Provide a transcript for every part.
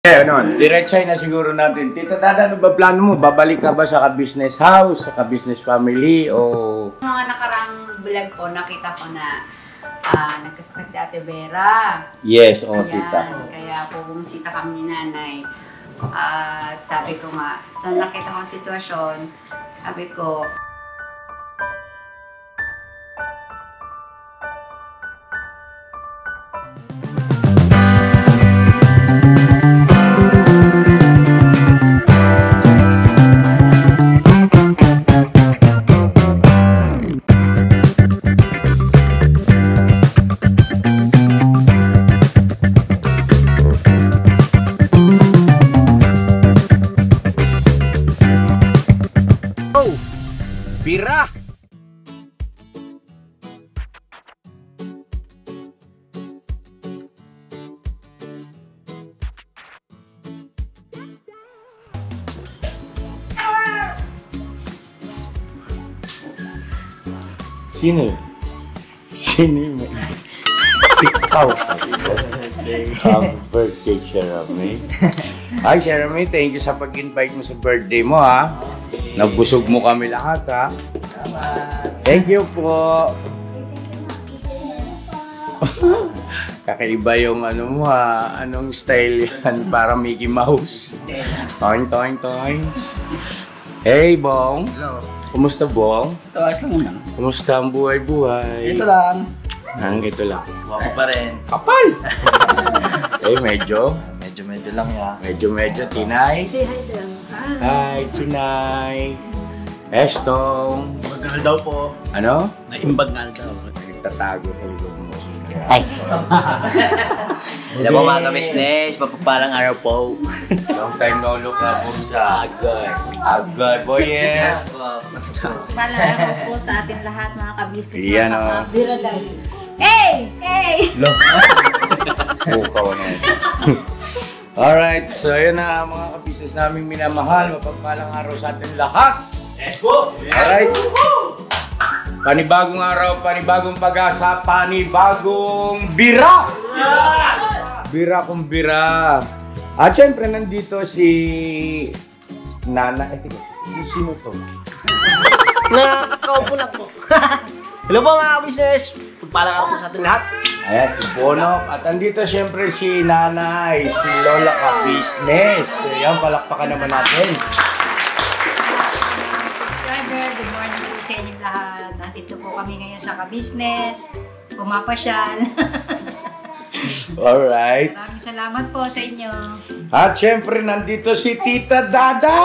Diretsahin na siguro natin. Tita Dada, ano ba plano mo? Babalik ka ba sa ka-business house, sa ka-business family, o... Mga nakarang vlog po, nakita ko na nagkasakit si Ate Vera. Yes, Ayan, tita. kaya po bumisita kami ni nanay. At sabi ko nga, sa nakita kong sitwasyon, sabi ko, Bira! Sino? Sino yung ikaw? Happy birthday, Sharami. Hi, Sharami. Thank you sa pag-invite mo sa birthday mo, ha? Nagbusog mo kami lahat, ha? Thank you po. Kakaiba yung ano mo, ha? Anong style yan? Para Mickey Mouse. Toing, toing, toing. Hey, Bong. Hello. Kumusta, Bong? Ito, ayos lang muna. Kumusta ang buhay-buhay? Ito lang. Ito lang. Wapo pa rin. Kapal! medyo lang ya. Medyo, Tinay. say hi daw. Hi, Tinay. Estong. Imbagnal daw po. Ano? Imbagnal daw. Nagtatago sa likod mo. Ay! Alam mo mga ka-business, mapapalang araw po. Long time no look na po sa Agad, boy, yeah. Paalala po sa ating lahat, mga ka-business. Iyan, o. Hey! Hey! Bukaw na yun. Alright, so yun na mga ka-business naming minamahal. Mapagpalang araw sa ating lahat. Let's go! Alright. Panibagong araw, panibagong pag-asa, panibagong bira! Bira kong bira. At syempre, nandito si Nana. Sino to? Nakakaupo lang po. Hello po mga ka-business. Pagpalang araw po sa ating lahat. Ayan, si Bonok. At andito syempre si Nanay, si Lola Ka-Business. Ayan, palakpakan naman natin. Good morning po sa inyong lahat. Nandito po kami ngayon sa ka-business. Pumapasyal. Alright. Maraming salamat po sa inyo. At syempre, nandito si Tita Dada!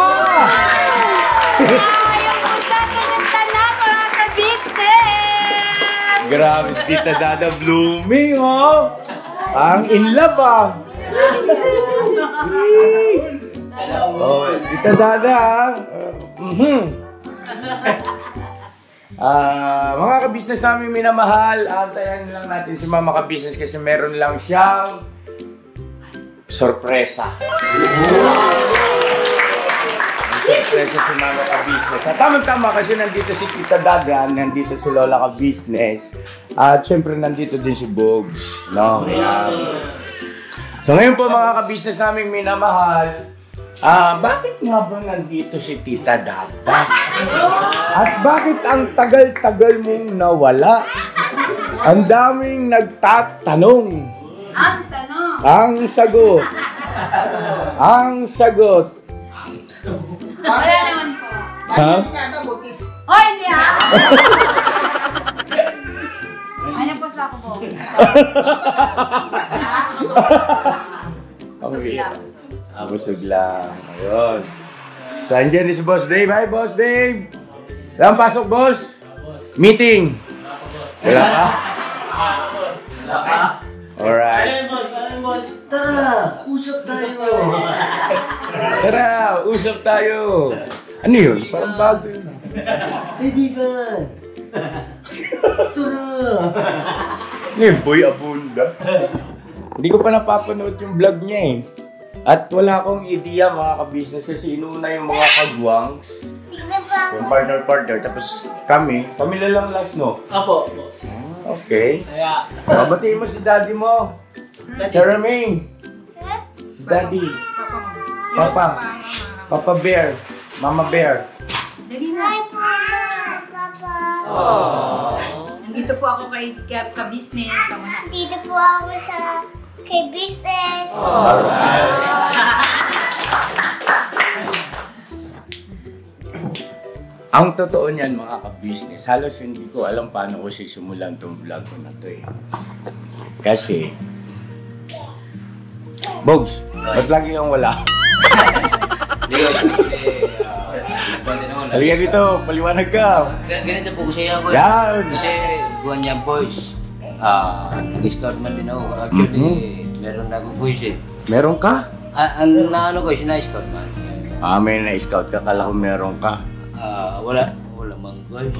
Ayaw po sa atin ng talang mga ka-business! Grabe si Tita Dada, blooming, oh! Ang in love, ah! Oh, Tita Dada, mga ka-business namin minamahal, antayan lang natin si Mama Ka-Business kasi meron lang siyang sorpresa. Sorpresa si Mama Ka-Business. At tamang-tama kasi nandito si Tita Dada, nandito si Lola Ka-Business, at syempre nandito din si Bogs. No? So ngayon po mga ka-business naming minamahal, bakit nga ba nandito si Tita Dada? At bakit ang tagal-tagal mong nawala? Ang daming nagtatanong. Ang tanong. Ang sagot. Ang sagot. Wala naman po. Ha? Oh, hindi ha? Ano po sa ako po? Okay. Busog lang. Ayun. So, andyan si Boss Dave. Hi, Boss Dave! Saan pasok, Boss? Meeting! Wala pa? Wala pa? Alright. Boss. Tara! Usap tayo! Tara, usap tayo! Ano yun? Parang bago yun. Kaibigan! Tara! Boy Abunda. Hindi ko pa napapanood yung vlog niya eh. At wala akong idea mga ka-business kasi inuna yung mga kagwangs. Yung partner, tapos kami na lang last, no? Apo, boss. Okay. Kaya, Babatiin mo si daddy mo. Jeremy. Si Daddy. Papa. Papa Bear. Mama Bear. Dali na. Nandito po ako kay ka-business. Dito po ako sa kay business. Ang totoo niyan mga ka-business, halos hindi ko alam paano ko sisimulan itong vlog ko na to eh. Kasi, Bogs, ba't lagi kang wala? Halika dito, paliwanag ka. Ganito po kasi ako. Yan. Kasi buwan niya boys. Nag-scout man din ako. Actually, meron na akong boys eh. Meron ka? Ang naano ko, sina-scout man. May na-scout ka, kala ko meron ka. Wala mang boys.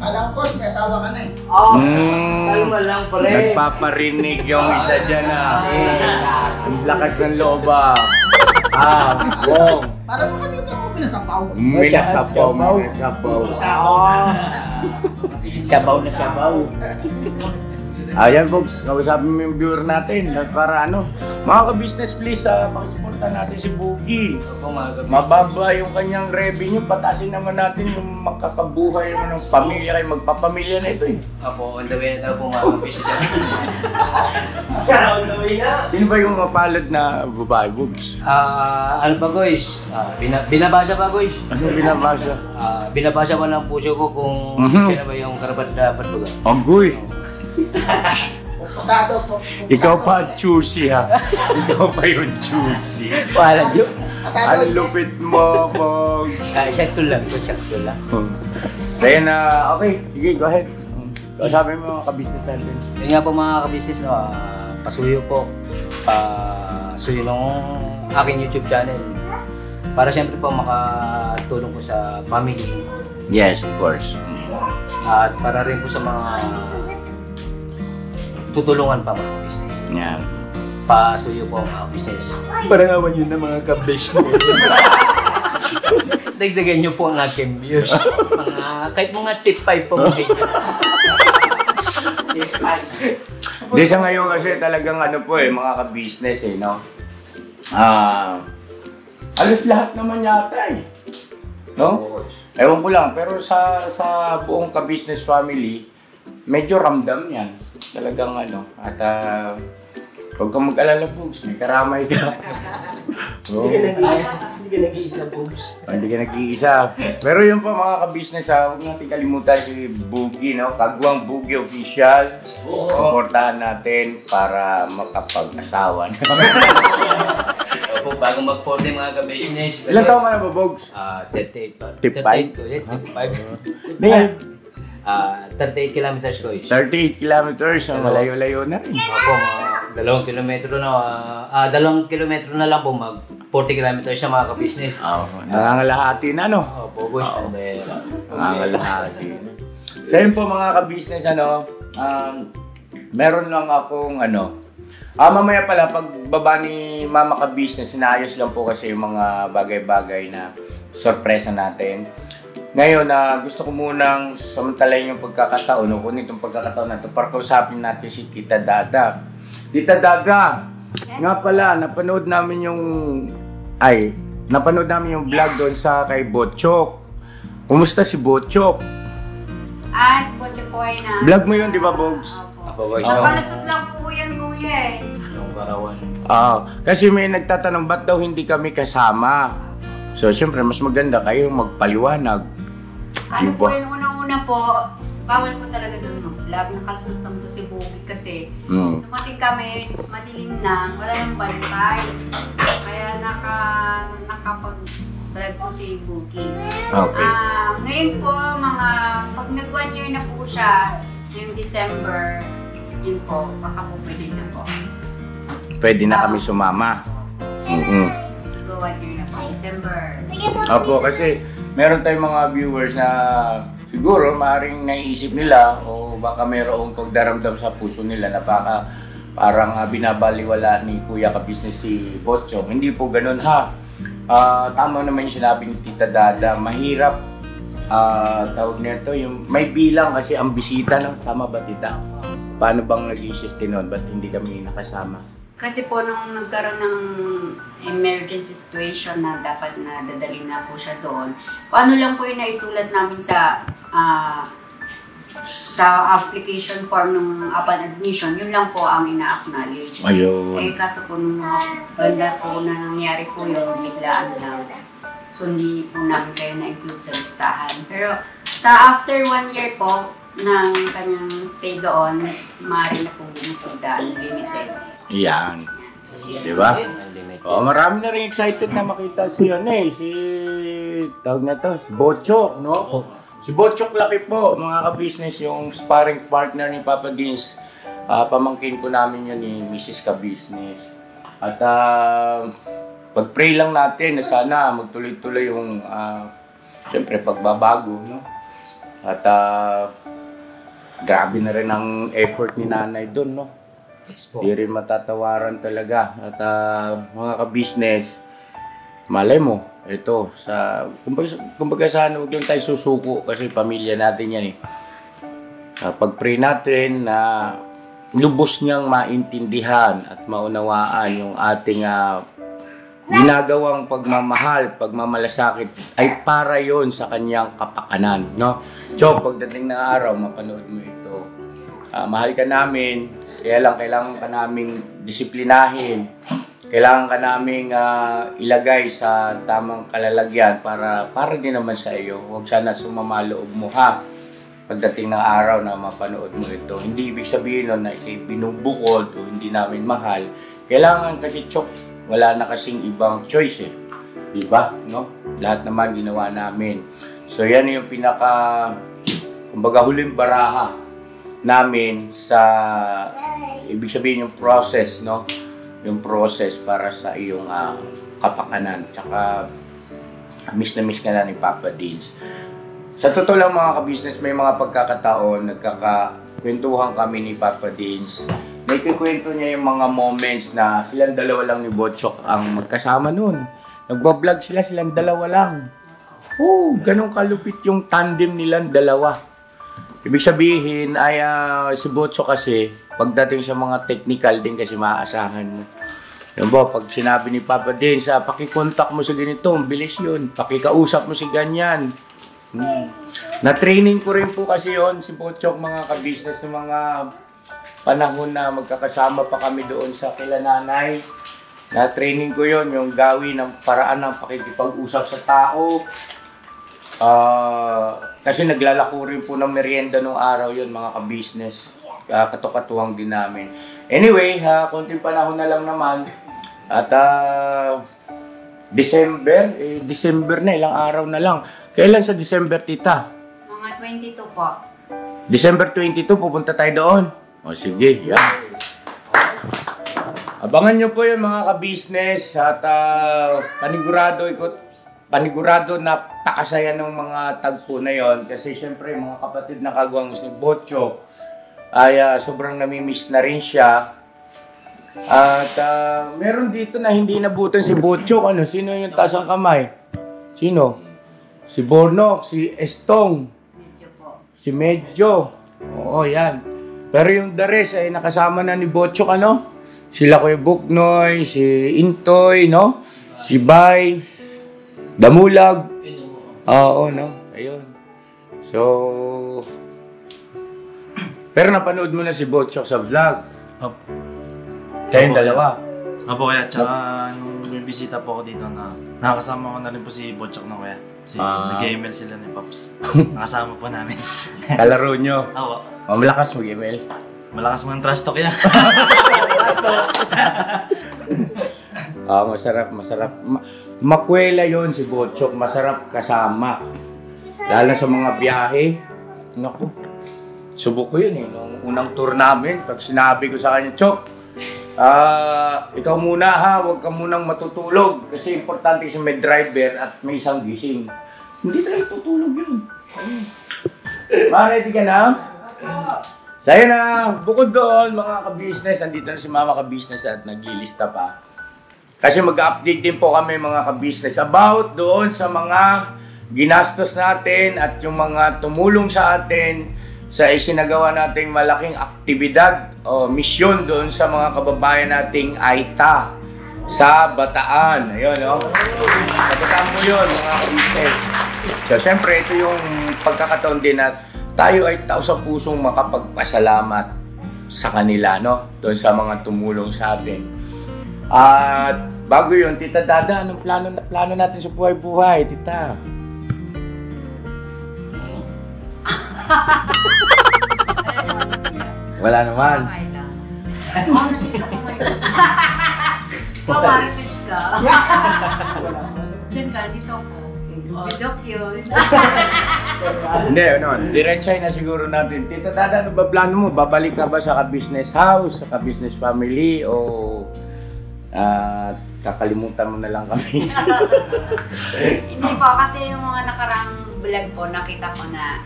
Alam ko, may asawa ka na eh. Kalma lang pare. Nagpaparinig yung isa dyan Ang lakas ng loob Wow. Para mo dito ako pinasapaw. Minasapaw. Sabaw na sabaw. Ayan, Bogs, kausapin mo yung viewer natin para mga ka-business please, pakisuporta natin si Boogie. Mababa yung kanyang revenue, patasin naman natin yung makakabuhay naman ng pamilya kayo, magpapamilya na ito eh. Opo, on the way na daw po mga ka-business. On the way na. Sino ba yung mapalad na babae, Bogs? Ano pa guys? Binabasa pa guys. Ano binabasa? Binabasa pa ng puso ko kung sino ba yung karapat dapat ba. Anggoy! Pasado po. Ikaw pa choosy ha. Ikaw pa yung choosy. Wala yun. Ang lupit mo, Bogs. Sakto lang. Kaya na, okay, sige, go ahead. Sabi mo mga ka-business natin. Yun nga po mga ka-business, pasuyo po. Pasuyo ng aking YouTube channel. Para siyempre po makatulong po sa family. Yes, of course. At para rin po sa mga tutulungan pa mga business. Yeah. Pasuyo po mga business. Parangawan yun na mga ka-business. Dagdagan niyo po ang aking views. Kahit mga tip 5 po mga Di sa ngayon kasi talagang mga ka-business no? Alos lahat naman yata no? Ewan ko lang, pero sa buong ka-business family, medyo ramdam yan. Talagang at huwag kang mag-alala, Bogs, may karamay ka. Hindi ka nag-iisa, Bogs. Hindi ka nag-iisa. Pero yun po mga ka-business huwag natin kalimutan si Boogie, no? Kagwang Boogie Official. Supportahan natin para makapag-asawa. Opo, bago mag-40 mga ka-business. Ilan taon ka na ba, Bogs? 38 pa. 35? 35. 38 kilometers ko is. 38 kilometers, malayo-layo na rin. Opo, mga 2 kilometro na. 2 kilometro na lang po, mag 40 kilometers na mga ka-business. Nangangalahati na, no? Opo, boys. Nangangalahati. So yun po mga ka-business, meron lang akong mamaya pala, pagbaba ni Mama ka-business, sinayos lang po kasi yung mga bagay-bagay na sorpresa natin. Ngayon, gusto ko munang samantalayin yung pagkakataon, kunin itong pagkakataon na ito para kausapin natin si Tita Dada. Tita Dada, nga pala, napanood namin yung vlog doon sa kay Botchok. Kumusta si Botchok? Si Botchok po ay na. Vlog mo yun, di ba, Bogs? Opo, boys. Palusot lang po yan, kuya Yung karawan. Kasi may nagtatanong, ba't daw hindi kami kasama? So, syempre, mas maganda kayo magpaliwanag. Ano po yung unang-una po, bawal po talaga doon mag-vlog. Nakalusot lang to si Boogie kasi dumating kami, madilim na, wala nang bantay. Kaya nakapag-vlog po si Boogie. Okay. Ngayon po, pag nag-1 year na po siya, yung December, yun po, baka po pwede na po. Pwede na kami sumama. Go 1 year na po, December. Opo, kasi meron tayong mga viewers na siguro maaaring naiisip nila o baka mayroong pagdaramdam sa puso nila na baka parang binabaliwala ni Kuya ka-business si Botchok. Hindi po ganun ha. Tama naman yung sinabi ni Tita Dada, mahirap tawag nito yung may bilang kasi ang bisita, no? Tama ba, Tita? Paano bang nag-i-system nun basta hindi kami nakasama? Kasi po nung nagkaroon ng emergency situation na dapat na dadalhin na po siya doon, kung ano lang po yung naisulat namin sa application form ng upon admission, yun lang po ang ina-acknowledge. Ayun. Eh kaso po nung banda po na nangyari po yun, biglaan lang. So hindi po namin kayo na-include sa listahan. Pero sa after 1 year po ng kanyang stay doon, maaari na pong bumusuda, unlimited. Yan. Diba? Oh, marami na rin excited na makita si tawag na to, si Bochok, no? Si Bochok Laki po, mga ka-business, yung sparring partner ni Papa Dins. Pamangkin po namin yun ni Mrs. Ka-business. At pag-pray lang natin na sana magtuloy-tuloy yung siyempre pagbabago, no? At grabe na rin ang effort ni nanay doon, no? Hindi rin matatawaran talaga. At mga ka-business, malay mo, ito, kumbaga sana huwag lang tayo susuko kasi pamilya natin yan eh. Pag-pray natin na lubos niyang maintindihan at maunawaan yung ating ginagawang pagmamahal, pagmamalasakit ay para yon sa kanyang kapakanan, no? So, pagdating ng araw, mapanood mo ito. Mahal ka namin, kaya lang kailangan ka naming disiplinahin. Kailangan ka naming ilagay sa tamang kalalagyan para din naman sa iyo. Huwag sana sumama loob mo, ha? Pagdating ng araw na mapanood mo ito. Hindi ibig sabihin nun na ikay binubukod o hindi namin mahal. Kailangan kasi Chok, wala na kasing ibang choice eh. Diba? No? Lahat naman ginawa namin. So yan yung kumbaga huling baraha namin sa ibig sabihin yung process, no? Yung process para sa iyong kapakanan. Tsaka miss na miss ka na ni Papa Dins. Sa totoo lang mga ka-business, may mga pagkakataon nagkakakwentuhan kami ni Papa Dins. Naikikwento niya yung mga moments na silang dalawa lang ni Bochok ang magkasama nun. Nagbablog silang dalawa lang. Oh, ganun kalupit yung tandem nilang dalawa. Ibig sabihin ay si Bochok kasi pagdating sa mga technical din kasi maaasahan mo. Yan ba, pag sinabi ni Papa din sa pakikontak mo sa ganito, bilis yun. Pakikausap mo si ganyan. Na-training ko rin po kasi yon si Bochok, mga ka-business, ng mga panahon na magkakasama pa kami doon sa kila nanay. Na-training ko yon yung gawin ng paraan ng pakikipag-usap sa tao. Kasi naglalako rin po ng merienda nung araw yon mga ka-business. Katukatuwang din namin. Anyway, konting panahon na lang naman. At December na, ilang araw na lang. Kailan sa December, tita? Mga 22 po. December 22, pupunta tayo doon. O sige, yan. Abangan nyo po yung mga ka-business at panigurado na pakasaya ng mga tagpo na yon. Kasi syempre, mga kapatid na kagawang si Bochok ay sobrang namimiss na rin siya. At meron dito na hindi nabutan si Bochok. Sino yung taas ang kamay? Sino? Si Bornok, si Estong, Medyo po. si Medyo. Oo, yan. Pero yung the rest ay nakasama na ni Bochok, Sila Kuya Buknoy, si Intoy, no? Si Bay, Damulag. Oo, no? Ayun. So, pero napanood mo na si Bochok sa vlog. Kayong dalawa. Opo, kuya. Tsaka nung may bisita po ako dito nakakasama ko na rin po si Bochok na kuya. Nag-email sila ni Pops. Nakasama po namin. Kalaro nyo. Opo. Malakas mag-email. Malakas mga trash talk yan. Masarap. Makwela yon si Bochok. Masarap kasama. Lalo sa mga biyahe. Naku. Subok ko yun eh. Nung unang tour namin, pag sinabi ko sa kanya, Chok, ikaw muna ha, huwag ka munang matutulog. Kasi importante kasi may driver at may isang gising. Hindi tayo tutulog yun. Ready ka na? Sa'yo na, bukod doon mga ka-business, andito na si Mama ka-business at naglilista pa. Kasi mag-update din po kami mga ka-business about doon sa mga ginastos natin at yung mga tumulong sa atin sa isinagawa nating malaking aktibidad o misyon doon sa mga kababayan nating Aita sa Bataan. Ayun, no? Sa Bataan mo yun, mga kabisnes. So, syempre, ito yung pagkakataon din na tayo ay tao sa pusong makapagpasalamat sa kanila, no? Doon sa mga tumulong sa atin. At bago yun, Tita Dada, anong plano natin sa buhay-buhay, Tita? Wala naman. Okay lang. Nandito ko ngayon. Pamarites ka. Diyan ka, dito ko. Joke yun. Hindi, diretsay na siguro natin. Tita Dada, ano ba plano mo? Babalik ka ba sa ka-business house, sa ka-business family, o kakalimutan mo na lang kami? Hindi po, kasi yung mga nakarang vlog po, nakita ko na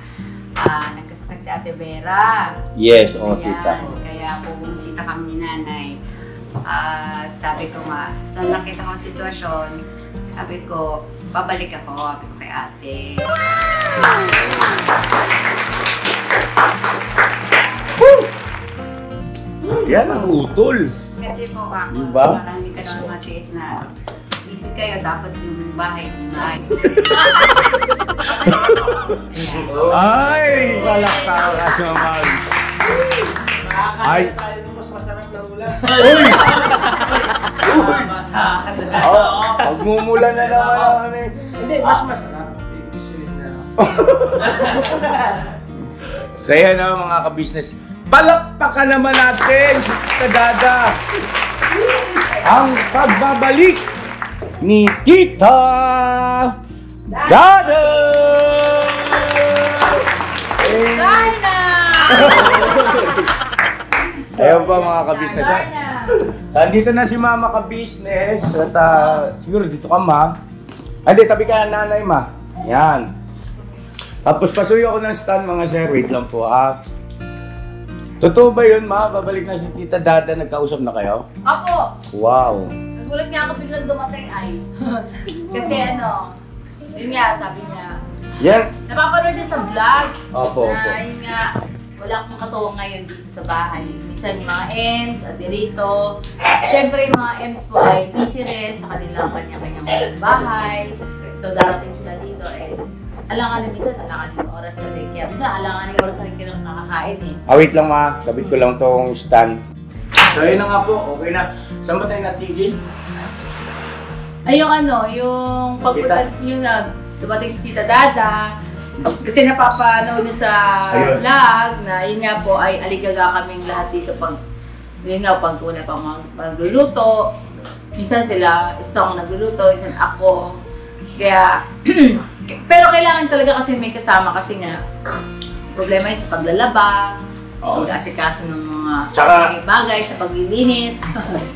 nagkasakit si Ate Vera. Yes, Tita. Tita. Kaya bubumisita kami ni Nanay. At sabi ko nga, sa nakita kong sitwasyon, sabi ko, babalik ako. Sabi ko kay Ate. Yan ang utol. Kasi po ako, Diba? parang hindi ka naman ma-chase na isip kayo, tapos yung bahay ni May. Ay! Palakpakan ka naman. Ay! tayo ng mas masarap na ulam. Uy! Pagmumula na naman ang ano eh. Hindi, mas masarap. Ibig na. So yan na mga ka-business. Palakpakan naman natin si Tita Dada. Ang pagbabalik ni Tita Dada! Darna! Ayun pa mga ka-business. So, andito na si Mama ka-business. At siguro dito ka, Ma. Hindi, tabi ka ng nanay, Ma. Yan. Tapos pasuyo ako ng stand, mga sir. Wait lang po, Totoo ba yun, Ma? Babalik na si Tita Dada. Nagkausap na kayo? Opo. Wow. Nagulat nga ako biglang dumating ay. Kasi yun nga, sabi niya. Yan. Napapanood niya sa vlog. Opo, na opo. yun nga, wala akong katuwang ngayon dito sa bahay. Minsan yung mga EMS, Adelito. Siyempre yung mga EMS po ay busy rin sa kanilang kanya-kanyang bahay. So darating sila dito alangan minsan, alangan yung oras na rin. Kaya minsan, alangan yung oras na rin kailang nakakain Wait lang, Ma. Sabit ko lang tong stand. So, yun na nga po. Okay na. Saan ba tayo natigil? Ay, yung pagpunta, yung dumating si Tita Dada, kasi napapanood niyo sa Ayun. vlog na yun nga po ay aligaga kaming lahat dito pag una pang magluluto. Minsan sila, istong nagluluto, minsan ako. Kaya, pero kailangan talaga kasi may kasama kasi nga problema yung sa paglalaba, pag-asikaso ng mga bagay sa paglilinis.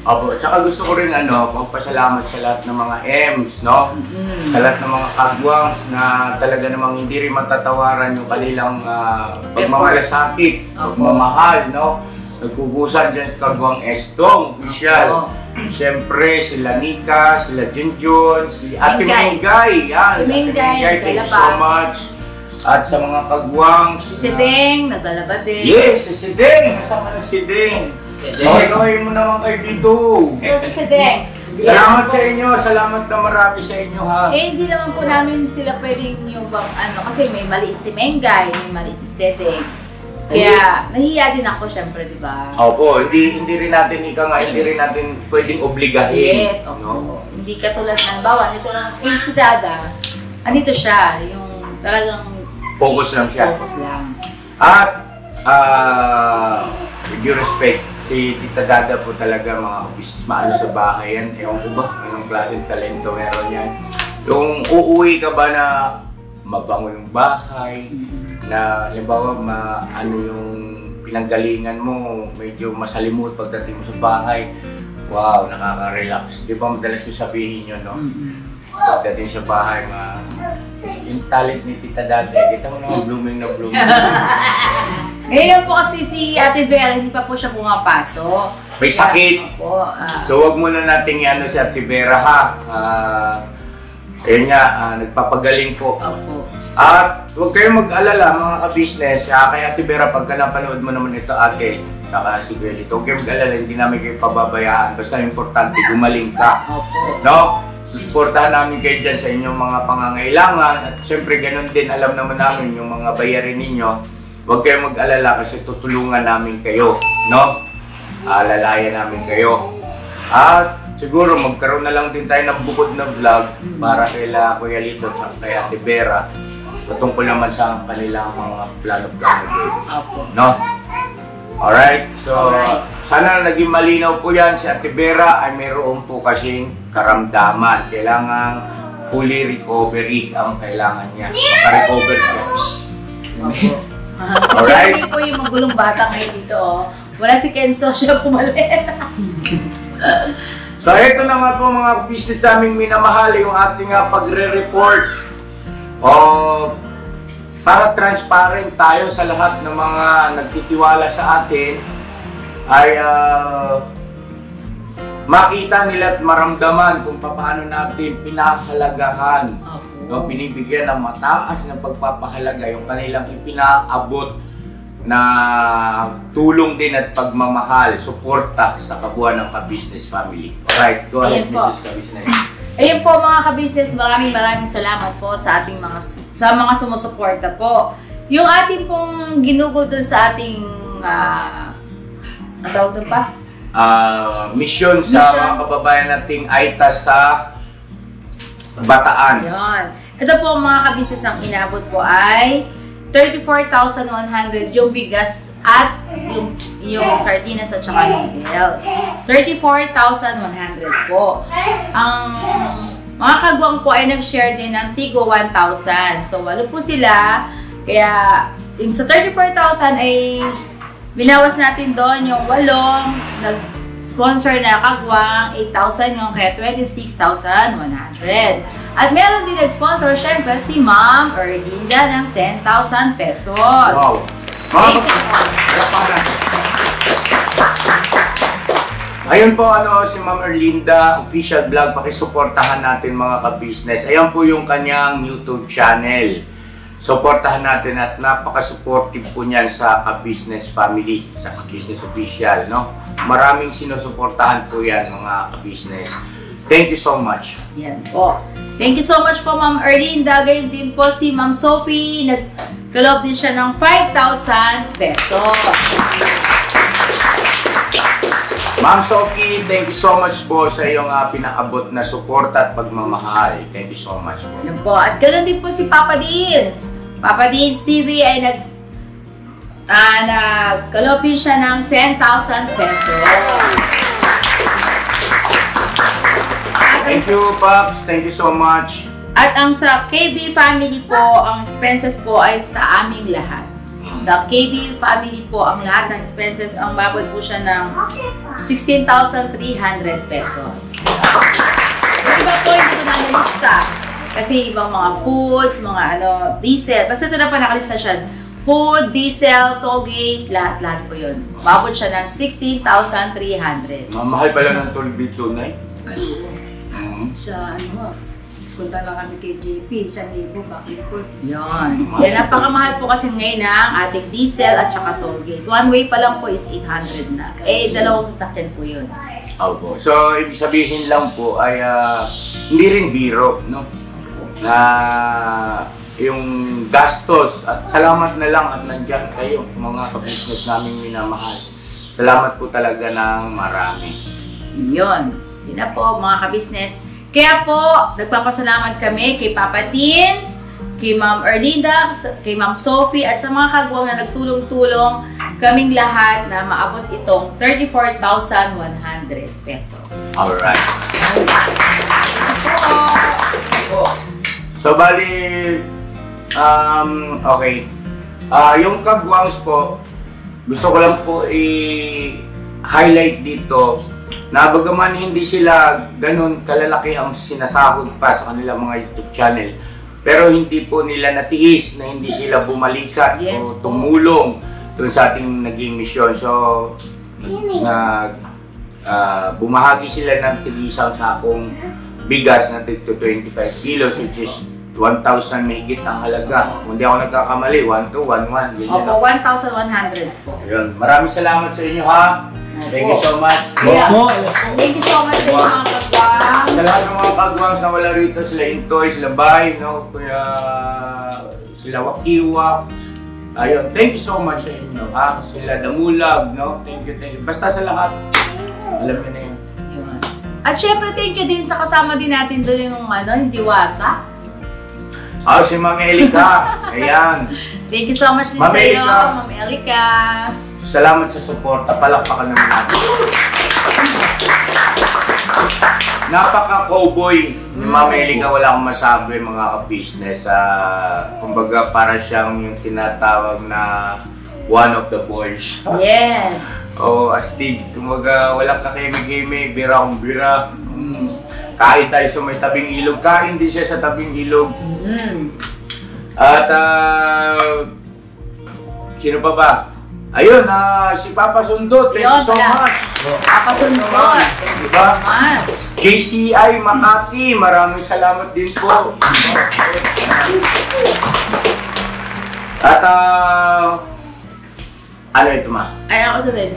Opo, tsaka gusto ko rin magpasalamat sa lahat ng mga EMS, no? Sa lahat ng mga kagwangs na talaga namang hindi rin matatawaran yung kanilang pagmamalasakit, pagmamahal, no? Nagkukusan dyan kagwang Estong, official. Siyempre, sila Nika, sila Junjun, si Ate Mengay. Yan, Si Mengay, thank you so much. At sa mga kagwangs. Si Sideng, naglalaba din. Yes, si Sideng! Kasama na si Sideng. Okay mo naman kayo dito. Si Sideng. Salamat sa inyo, salamat na marami sa inyo, ha? Hindi naman po namin sila pwedeng yung kasi may maliit si Mengay, may maliit si Sideng. Kaya, nahiya din ako syempre, di ba? Opo, hindi rin natin hindi rin natin pwedeng obligahin. Yes, no? Hindi katulad ng bawa, nito lang, si Dada, andito siya, yung talagang Focus lang siya. focus lang. At, with due respect, si Tita Dada po talaga mga maano sa bahay yan. Ewan ko ba, anong klaseng talento meron yan. Yung uuwi ka ba na mabango yung bahay, na halimbawa yung pinanggalingan mo, medyo masalimuot pagdating mo sa bahay. Wow, nakaka-relax. Di ba madalas ko sabihin yun, no? Pagdating sa bahay, yung talent ni Tita Dada, kita mo naman blooming na blooming. Ngayon po kasi si Ate Vera, hindi pa po siya pumapasok. May sakit. Opo, So wag muna nating si Ate Vera, ha? Ayun nga, nagpapagaling po. Opo. At huwag kayong mag-alala mga ka-business, kay Ate Vera, pagka napanood mo naman ito ate, saka si Belito, huwag kayong mag-alala, hindi namin kayo pababayaan. Basta importante, gumaling ka. Opo. No? Susuportahan namin kayo dyan sa inyong mga pangangailangan. At syempre, ganun din, alam naman namin yung mga bayarin ninyo. Huwag kayong mag-alala kasi tutulungan namin kayo. No? Alalayan namin kayo. At siguro magkaroon na lang din tayo ng bukod na vlog para kay Kuya Lito at kay Ate Vera patungkol naman sa kanilang mga plano-plano din. Opo. No? Alright, so sana naging malinaw po yan. Si Ate Vera ay mayroon po kasing karamdaman. Kailangan fully recovery ang kailangan niya. Maka-recover siya. Opo. Alright. Alright. Po yung magulong bata ngayon dito. Oh. Wala si Kenzo, siya pumalit. So ito na nga po mga business naming minamahal, yung ating pagre-report. Para transparent tayo sa lahat ng mga nagtitiwala sa atin, ay makita nila at maramdaman kung paano natin pinahalagahan, no, binibigyan ng mataas na pagpapahalaga yung kanilang ipinaabot na tulong din at pagmamahal, suporta sa kabuuan ng ka-business family. Alright, go ahead, Mrs. Ka-business. Ayun po mga ka-business, maraming salamat po sa ating mga sumusuporta po. Yung ating pong ginugol dun sa ating ang tawag doon pa? Mission sa mga kababayan nating Aita sa Bataan. Yun. Ito po mga ka-business, ang inabot po ay 34,100 yung bigas at yung sardinas at saka noodles. 34,100 po. Ang mga kagwang po ay nag-share din ng Tigo 1,000. So, walo po sila. Kaya, yung sa 34,000 ay binawas natin doon yung 8 nag-sponsor na kagwang, 8,000 yung kaya 26,100. At meron din nag-sponsor, syempre, si Ma'am Erlinda ng 10,000 pesos. Wow! Ayun po, si Ma'am Erlinda, official vlog, pakisuportahan natin mga ka-business. Ayun po yung kanyang YouTube channel. Suportahan natin at napaka-supportive po niyan sa ka-business family, sa ka-business official, no? Maraming sinusuportahan po yan mga ka-business. Thank you so much. Yan po. Thank you so much po, Ma'am Erlinda. Gayon din po si Ma'am Sophie. Nag-kalob din siya ng 5,000 pesos. Ma'am Sophie, thank you so much po sa iyong pinakabot na suporta at pagmamahal. Thank you so much po. Yan po. At gayon din po si Papa Deans. Papa Deans TV ay nag-kalob din siya ng 10,000 pesos. Thank you, Pops. Thank you so much. At ang sa KB family po, ang expenses po ay sa aming lahat. Sa KB family po, ang lahat ng expenses, ang babad po siya ng 16,300 pesos. Iba po, hindi ko na nalista. Kasi ibang mga foods, mga diesel. Basta ito na pa nakalista siya. Food, diesel, toll gate, lahat po yun. Babad siya ng 16,300. Mahal pala ng toll dito, Nay. Sa punta lang kami kay JP, 1,000 bakit po. Yun. Yan, napakamahal po kasi ngayon ang ating diesel at saka toll gate. One way pa lang po is 800 na. Dalawang sasakyan po yun. Opo. So, ibig sabihin lang po ay hindi rin biro, no? Na yung gastos at salamat na lang at nandyan kayo, mga ka-business namin minamahal. Salamat po talaga ng marami. Yun. Yun na po, mga ka-business. Kaya po, nagpapasalamat kami kay Papa Teens, kay Ma'am Erlinda, kay Ma'am Sophie, at sa mga kagwang na nagtulong-tulong kaming lahat na maabot itong 34,100 pesos. Alright. So, bali, okay. Yung kagwangs po, gusto ko lang po i-highlight dito na bagaman hindi sila ganun kalalaki ang sinasahod pa sa kanilang mga YouTube channel, pero hindi po nila natiis na hindi sila bumalikat o tumulong dun sa ating naging misyon. So, bumahagi sila ng tig-isang sakong bigas na tig to 25 kilos, which is 1,000 mahigit ang halaga. Kung di ako nagkakamali, 1,211. Ganyan. Opo, 1,100 po. Ayun. Maraming salamat sa inyo ha. Thank you so much. Yeah. Thank you so much sa inyo mga kagwang. Sa lahat ng mga kagwangs na wala rito, sila Intoy, sila Bay, no? Kuya, sila Wakiwak. Ayun, thank you so much sa inyo ha. Sila Damulag, no? Thank you. Basta sa lahat, alam niyo na yun. At syempre, thank you din sa kasama din natin doon yung yung Diwata. Si Ma'am Elika. Ayan. Thank you so much din Ma'am sa iyo, Elika. Ma'am Elika. Salamat sa suporta. Palakpakan naman natin. Napaka-cowboy ni Ma'am Elika. Wala akong masabi mga ka-business. Kumbaga para siyang yung tinatawag na one of the boys. Yes. Astig. Kumbaga walang kakeme-game, bira akong bira. Kain tayo sa may tabing ilog. Kain din siya sa tabing ilog. At sino pa ba? Ayun, si Papa Sundot. Thank you so much. Papa Sundot. Diba? JCI Makati. Maraming salamat din po. At ano ito ma? Ay, ako ito rin.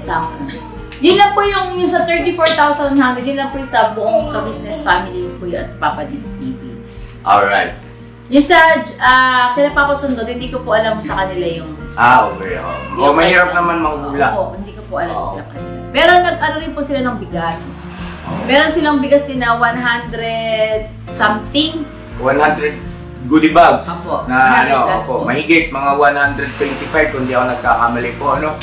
Yun lang po yung sa 34,100, yun lang po yung sa buong ka-business family ko at Papa Dins TV. Alright. Yung sa kina Papa Sundot, hindi ko po alam sa kanila yung... Okay. Mahirap naman manghula. Oo, hindi ko po alam sila kanila. Pero nag-ano rin po sila ng bigas. Meron silang bigas din na 100 something. 100 goodie bags. Opo. Na 100 plus po. mahigit mga 125 kung di ako nagkakamali po, ano?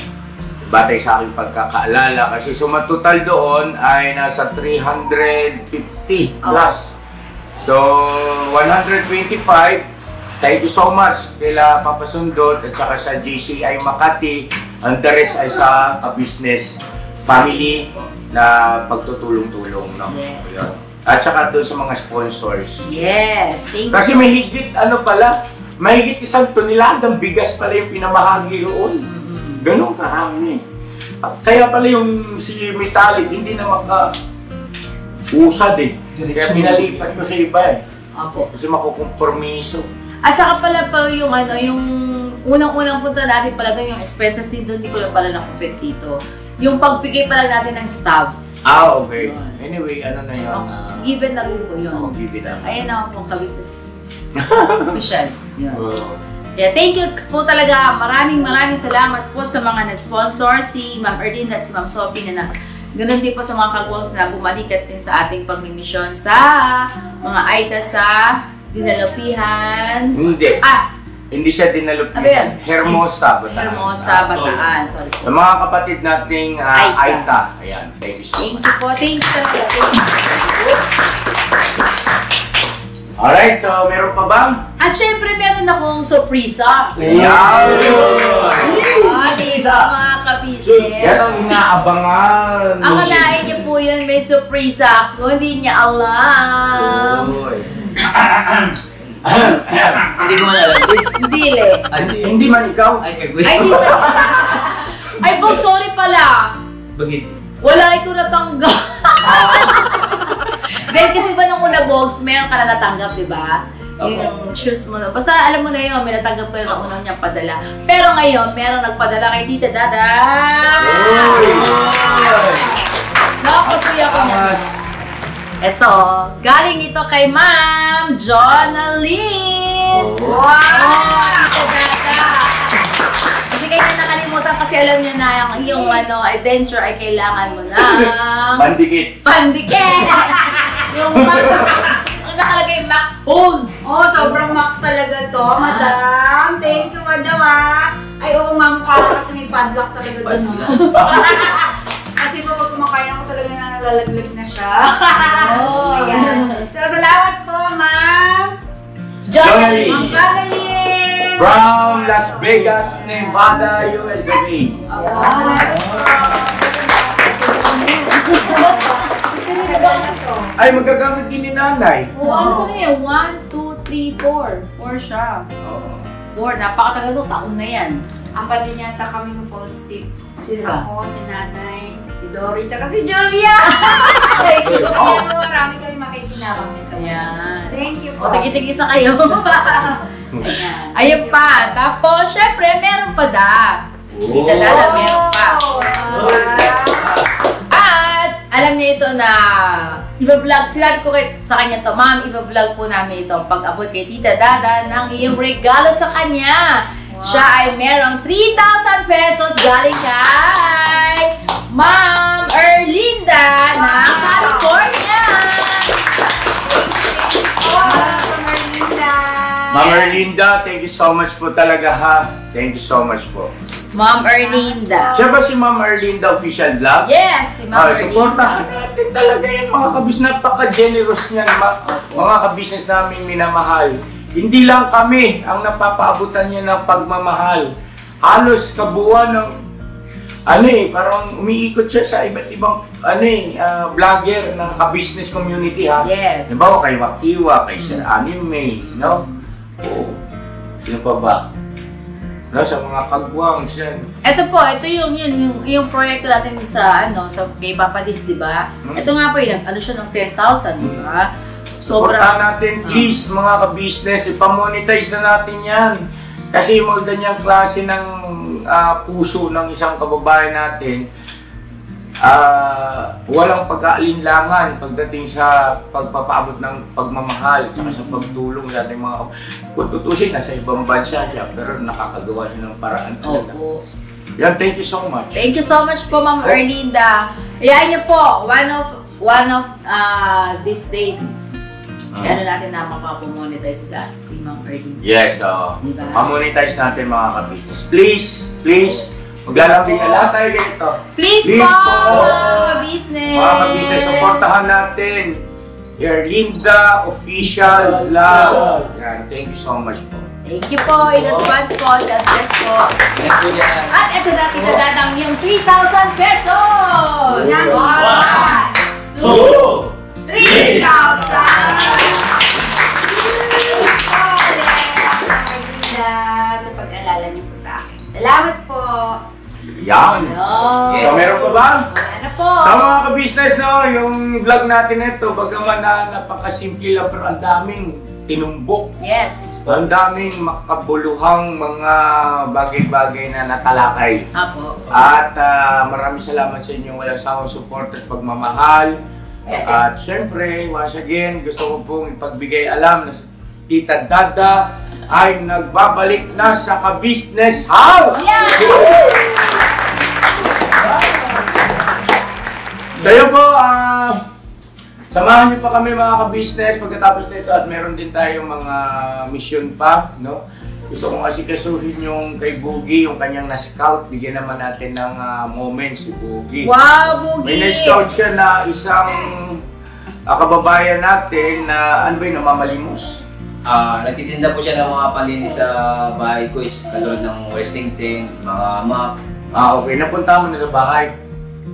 Batay sa aking pagkakaalala kasi sumatotal doon ay nasa 350 plus. So 125. Thank you so much kila Papa Sundot at saka sa JCI Makati. And the rest ay sa ka-business family na pagtutulong-tulong, no? Yes. Ayun. At saka doon sa mga sponsors. Yes, thank you. Kasi mahigit mahigit 1 toneladang bigas pala yung pinamahagi roon. Ganun karami. Kaya pala yung si Metallic hindi na maka-usad eh. Kaya pinalipat ko sa iba eh. Opo. Kasi makukompromiso. At saka pala pa yung yung unang-unang punta natin pala doon, yung expenses din doon, hindi ko lang pala na-compete dito. Yung pagbigay pala natin ng staff. Okay. Anyway, ano na yun? Given na rin po yun. Given na. Ayan na po ka-business. Official. Yun. Yeah, thank you po talaga. Maraming salamat po sa mga nag-sponsor, si Ma'am Erdine at si Ma'am Sophie na ganun din po sa mga kagwals na bumalikat din sa ating pagmimisyon sa mga Aita sa Dinalupihan. Hindi siya Dinalupihan. Hermosa, Bataan. Hermosa, Bataan. Sorry po. Sa mga kapatid nating Aita. Ayan, thank you so much. Thank you po. Thank you. Alright, so meron pa bang? At syempre, meron akong surpresa. Ayan! Diba mga ka-business? Yan ang inaabangan. Akalain niyo po yun, may surpresa ako. Hindi niya alam. Hindi ko man alam. Hindi le. Hindi man ikaw. Ay, Ay, Bog, sorry pala. Bakit? Wala ko natanggap. Dahil kasi ba nung una, Bogs, meron ka na natanggap, di ba? Yung shoes mo na. Basta alam mo na yun, may natanggap ko na ng unang niyang padala. Pero ngayon, meron nagpadala kay Tita Dada. Nakakasuya ko niya. Ito, galing ito kay Ma'am Jonaline. Wow! Tita Dada. Hindi kayo na nakalimutan kasi alam niya na yung adventure ay kailangan mo na. Pandikit. Yung max, ang nakalagay max hold. Sobrang max talaga to, madam. Thank you, madam. Ay, ma'am, para kasi may padlock talaga doon. Kasi po pag kumakain ako talaga nalalaglag na siya. Ayan. So, salamat po, ma'am. Jonaline. Ma'am Jonaline. From Las Vegas, Nevada, USA. Ay, magagamit din ni nanay. Ano ko na yan? 1, 2, 3, 4. 4 siya. 4. Napakatagal to. Taon na yan. Apat din yata kaming false tip. Sino ba? Ako, si Nanay, si Dory, tsaka si Julia. Thank you po. Marami kami makikinabang nito. Ayan. Thank you O, po. tagi-tig-isa kayo. Ayan. Ayun pa. Tapos, syempre, meron pa da. Tita Dada, meron pa. At, alam niya ito na i-vlog, sinabi ko sa kanya to, ma'am, i-vlog po namin ito pag-abot kay Tita Dada ng iyong regalo sa kanya. Siya ay merong 3,000 pesos galing kay Ma'am Erlinda ng California. Ma'am Erlinda, thank you so much po talaga ha. Thank you so much po. Ma'am Erlinda. Siya ba si Ma'am Erlinda Official Vlog? Yes, si Ma'am Erlinda. Supportahan natin talaga yung mga kabis. Napaka-generous niyan, mga kabisnes namin minamahal. Hindi lang kami ang napapaabutan niya ng pagmamahal. Halos kabuuan ng parang umiikot siya sa iba't ibang vlogger ng ka-business community ha. Yes. Halimbawa kay Wakiwa, kay Sir Anime, no? Oo. Sino pa ba? No, sa mga kagwang siya. Ito po, ito yung proyekto natin sa kay Papa Liz, di ba? Ito nga po yung siya ng 10,000, di ba? Supportahan natin, please, mga ka-business, ipamonetize na natin yan. Kasi yung mga ganyang klase ng puso ng isang kababayan natin, walang pag-aalinlangan pagdating sa pagpapaabot ng pagmamahal at sa pagtulong sa ating mga kung tutusin, nasa ibang bansa siya, pero nakakagawa siya ng paraan talaga. Opo. Yan, thank you so much. Thank you so much po, Ma'am Erlinda. Ayan niyo po, one of these days, natin na mapapamonetize si Ma'am Erlinda. Yes, Diba? pamonetize natin mga ka-business. Please, maglalambing na lahat tayo dito. Please po, mga business. Mga ka-business, supportahan natin. Erlinda Official Vlog. Yan, thank you so much po. Thank you po, in advance po, God bless po. At ito na, Tita Dadang, yung 3,000 pesos! Yan. 1, 2, 3,000! Sa pag-alala niyo po sa akin. Salamat po. Yan. Hello. So, meron pa ba? Wala na po. Sa mga ka-business, no, yung vlog natin ito, bagaman na napakasimple lang, pero ang daming tinumbok. Yes. Ang daming makabuluhang mga bagay-bagay na natalakay. Apo. At maraming salamat sa inyong walang sawang support at pagmamahal. At syempre, once again, gusto ko pong ipagbigay alam na Tita Dada ay nagbabalik na sa ka-business house! Yeah! Kaya po, samahan niyo pa kami mga ka-business pagkatapos nito at meron din tayong mga mission pa, no? Gusto kong asikasuhin yung kay Boogie, yung kanyang na-scout. Bigyan naman natin ng moments si Boogie. Wow, Boogie! May na-scout siya na isang kababayan natin na ano ba yun, namamalimos? Nagtitinda po siya ng mga panlinis sa bahay ko is katulad ng wrestling tent, mga map. Okay. Napunta mo na sa bahay.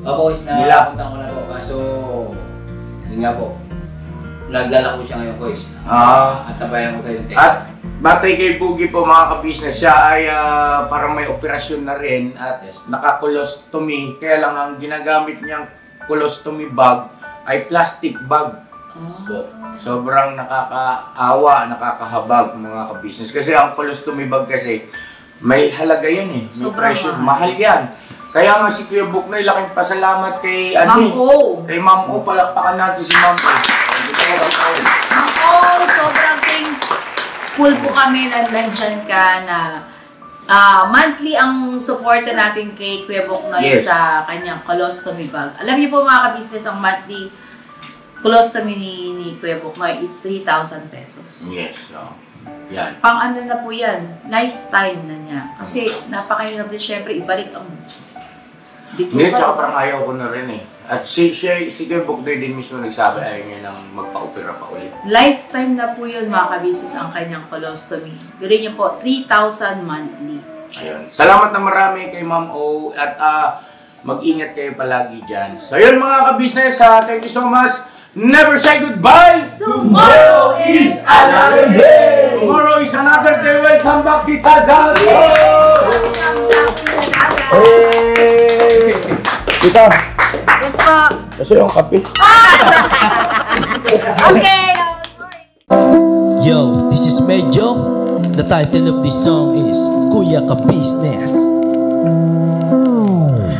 Opo, is napunta ko na po. Kaso, yun nga po, nagdala ko siya ngayon ko is. At tabayan ko tayo yung At batay kay Boogie po mga ka-business, siya ay parang may operasyon na rin at naka-colostomy. Kaya lang ang ginagamit niyang colostomy bag ay plastic bag. Sobrang nakakaawa, nakakahabag mga ka-business. Kasi ang colostomy bag kasi, may halaga yan eh. May presyo. Mahal yan. Kaya nga si Kuya Buknoy, laking pasalamat kay Ma'am O. Kay Ma'am O, palakpakan natin si Ma'am O. Ma'am O, sobrang thankful po kami na nandyan ka na monthly ang suporta natin kay Kuya Buknoy sa kanyang colostomy bag. Alam niyo po mga ka-business, ang monthly colostomy ni Kuya Buknoy is 3,000 pesos. Yes, yan. Pang ano na po yan, lifetime na niya. Kasi napakahirap din syempre ibalik ang Hindi, tsaka parang ayaw ko na rin eh. At si Kuya Buknoy din mismo nagsabi ayaw niya nang magpa-opera pa ulit. Lifetime na po yun mga ka-business ang kanyang colostomy. Gawin niyo po, 3,000 monthly. Ayun. Salamat na marami kay Ma'am O at mag-ingat kayo palagi dyan. So yun mga ka-business, thank you so much. Never say goodbye! Tomorrow is another day! Tomorrow is another day. Welcome back, Tita Dada! Tita, Yes po. gusto yung kape. Okay. Yo, this is Medyo. The title of this song is Kuya Ka Business.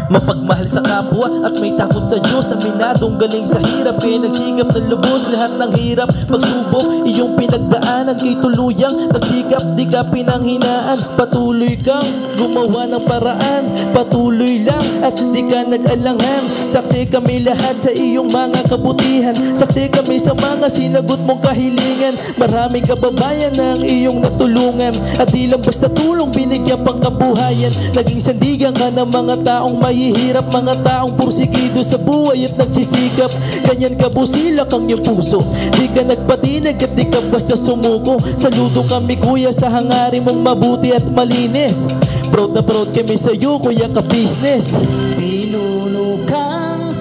Mapagmahal sa kapwa at may takot sa Diyos. Aminadong galing sa hirap, kaya nagsikap ng lubos lahat ng hirap. Pagsubok, iyong pinagdaanan, kay tuluyang nagsikap, di ka pinanghinaan. Patuloy kang gumawa ng paraan, patuloy lang at di ka nag-alangan. Saksi kami lahat sa iyong mga kabutihan, saksi kami sa mga sinagot mong kahilingan. Maraming kababayan na ang iyong natulungan, at di lang basta tulong, binigyan pang kabuhayan. Naging sandigan ka ng mga taong mahihirap, mga taong pursigido sa buhay at nagsisikap. Ganyan ka busilak ang iyong puso, di ka nagpatinag at di ka basta sumuko. Saludo kami kuya sa hangarin mong mabuti at malinis. Proud na proud kami sa iyo, Kuya Ka Business. Pinunukang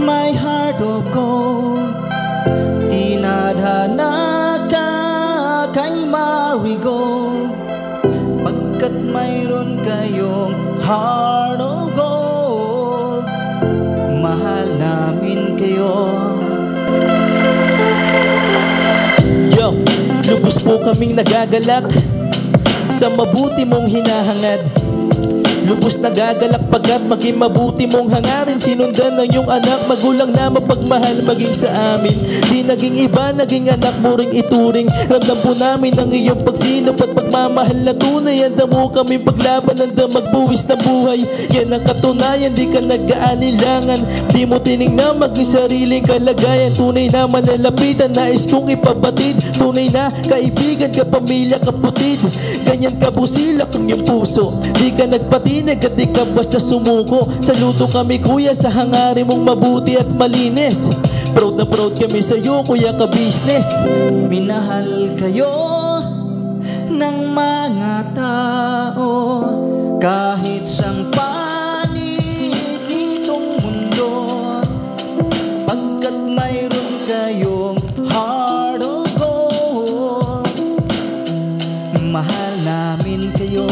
my heart of gold, tinadhana ka kay Marigold. Pagkat mayroon kayong heart of gold, mahal namin kayo. Yo, lubos po kaming nagagalak sa mabuti mong hinahangad. Lubos nagagalak pagkat maging mabuti mong hangarin. Sinundan ng iyong anak, magulang na mapagmahal maging sa amin. Di naging iba, naging anak mo ring ituring. Ramdam po namin ang iyong pagsinop at pagmamahal na tunay. Handa mo kami paglaban, handa magbuwis ng buhay. Yan ang katunayan, di ka nag-aalilangan. Di mo tinignan maging sariling kalagayan. Tunay na manalapitan, nais kong ipabatid. Tunay na kaibigan, kapamilya, kaputid. Ganyan ka busilak ang iyong puso, di ka nagpatinag at di ka basta sumuko. Saludo kami kuya sa hangarin mong mabuti at malinis. Proud na proud kami sa iyo, Kuya Ka Business. Minahal kayo ng mga tao kahit sang panig nitong mundo. Pagkat mayroon kayong heart of gold, mahal namin kayo.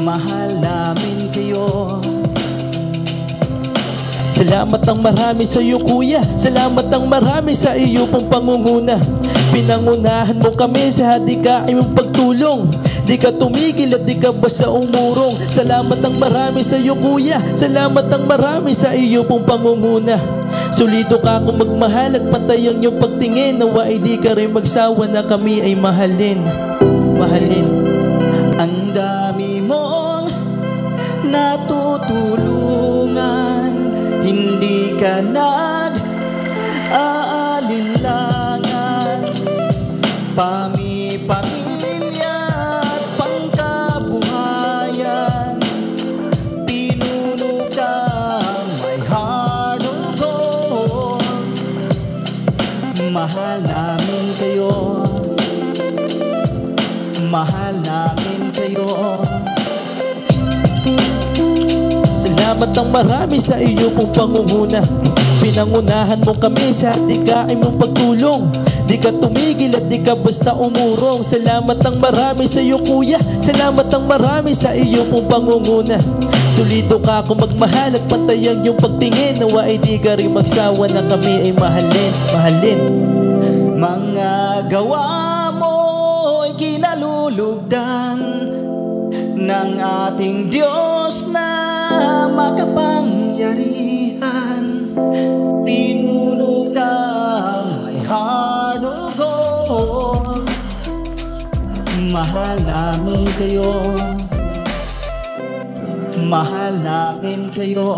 Mahal namin kayo. Salamat ng marami sa iyo kuya, salamat ng marami sa iyo pong pangunguna. Pinangunahan mo kami sa hadikain mong pagtulong, di ka tumigil at di ka basta umurong. Salamat ng marami sa iyo kuya, salamat ng marami sa iyo pong pangunguna. Solido ka kung magmahal at pantay ang iyong pagtingin. Nawa ay di ka rin magsawa na kami ay mahalin. Mahalin. Ang dami mong natutulungan, hindi ka nag-aalinlangan. Pamilya at pangkabuhayan, pinuno ka may heart of gold. Mahal namin kayo, mahal namin kayo. Salamat ng marami sa iyo pong pangunguna. Pinangunahan mo kami sa hadikain mong pagtulong, di ka tumigil at di ka basta umurong. Salamat ng marami sa iyo kuya, salamat ng marami sa iyo pong pangunguna. Solido ka kung magmahal at pantay ang iyong pagtingin. Nawa ay di ka rin magsawa na kami ay mahalin. Mahalin. Mga gawa mo'y kinalulugdan ng ating Diyos na makapangyarihan. Pinuno ka may heart of gold, mahal namin kayo, mahal namin kayo.